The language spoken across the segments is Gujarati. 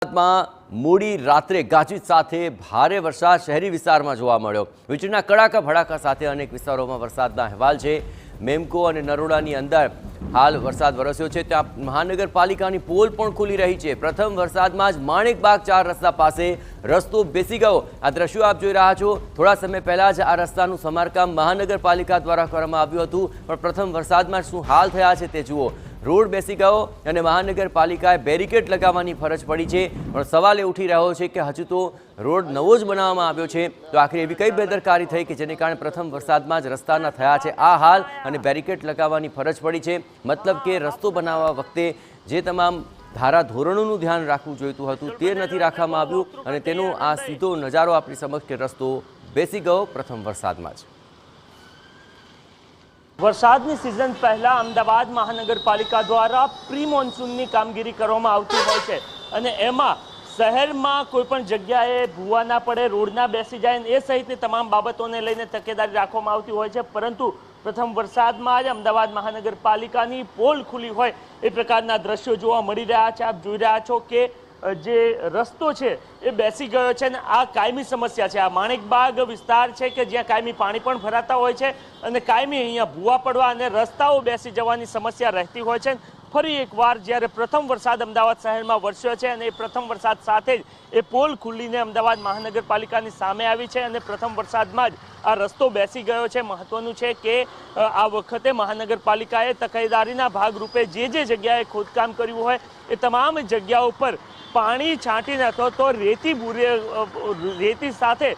અમદાવાદમાં મોડી રાત્રે ગાજવીજ સાથે ભારે વરસાદ શહેરી વિસ્તારમાં જોવા મળ્યો। વીજળીના કડાકા ભડાકા સાથે અનેક વિસ્તારોમાં વરસાદના અહેવાલ છે। મેમકો અને નરોડાની અંદર હાલ વરસાદ વરસ્યો છે। ત્યાં મહાનગરપાલિકાની પોલ પણ ખુલી રહી છે। પ્રથમ વરસાદમાં જ માણેકબાગ 4 રસ્તા પાસે રસ્તો બેસી ગયો। આ દ્રશ્યો આપ જોઈ રહ્યા છો। થોડા સમય પહેલા જ આ રસ્તાનું સમારકામ મહાનગરપાલિકા દ્વારા કરવામાં આવ્યું હતું, પણ પ્રથમ વરસાદમાં શું હાલ થયા છે તે જુઓ। રોડ બેસી ગયો અને મહાનગરપાલિકાએ બેરિકેડ લગાવવાની ફરજ પડી છે, પણ સવાલ એ ઉઠી રહ્યો છે કે હજુ તો રોડ નવો જ બનાવવામાં આવ્યો છે, તો આખરે એવી કઈ બેદરકારી થઈ કે જેને કારણે પ્રથમ વરસાદમાં જ રસ્તાના થયા છે આ હાલ અને બેરિકેડ લગાવવાની ફરજ પડી છે। મતલબ કે રસ્તો બનાવવા વખતે જે તમામ ધારાધોરણોનું ધ્યાન રાખવું જોઈતું હતું તે નથી રાખવામાં આવ્યું અને તેનો આ સીધો નજારો આપણી સમક્ષ કે રસ્તો બેસી ગયો પ્રથમ વરસાદમાં જ। વરસાદની સિઝન પહેલા અમદાવાદ મહાનગરપાલિકા દ્વારા પ્રી મોન્સૂનની કામગીરી કરવામાં આવતી હોય છે અને એમાં શહેરમાં કોઈ પણ જગ્યાએ ભૂવા ના પડે, રોડ ના બેસી જાય એ સહિતની તમામ બાબતોને લઈને તકેદારી રાખવામાં આવતી હોય છે, પરંતુ પ્રથમ વરસાદમાં જ અમદાવાદ મહાનગરપાલિકાની પોલ ખુલી હોય એ પ્રકારના દ્રશ્યો જોવા મળી રહ્યા છે। આપ જોઈ રહ્યા છો કે જે રસ્તો છે એ બેસી ગયો છે અને આ કાયમી સમસ્યા છે। આ માણેકબાગ વિસ્તાર છે કે જ્યાં કાયમી પાણી પણ ભરાતા હોય છે અને કાયમી અહીંયા ભૂવા પડવા અને રસ્તાઓ બેસી જવાની સમસ્યા રહેતી હોય છે। ફરી એકવાર જ્યારે પ્રથમ વરસાદ અમદાવાદ શહેરમાં વરસ્યો છે અને એ પ્રથમ વરસાદ સાથે જ એ પોલ ખુલ્લીને અમદાવાદ મહાનગરપાલિકાની સામે આવી છે અને પ્રથમ વરસાદમાં જ આ રસ્તો બેસી ગયો છે। મહત્વનું છે કે આ વખતે મહાનગરપાલિકાએ તકેદારીના ભાગરૂપે જે જગ્યાએ ખોદકામ કર્યું હોય એ તમામ જગ્યાઓ પર પાણી છાંટીને અથવા તો રેતી સાથે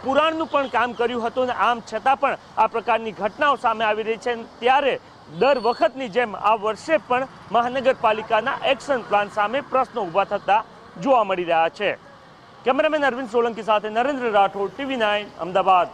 પુરાણનું પણ કામ કર્યું હતું અને આમ છતાં પણ આ પ્રકારની ઘટનાઓ સામે આવી રહી છે। ત્યારે દર વખતની જેમ આ વર્ષે પણ મહાનગરપાલિકાના એક્શન પ્લાન સામે પ્રશ્નો ઊભા થતા જોવા મળી રહ્યા છે। કેમેરામેન અરવિંદ સોલંકી સાથે નરેન્દ્ર રાઠોડ, TV9 અમદાવાદ।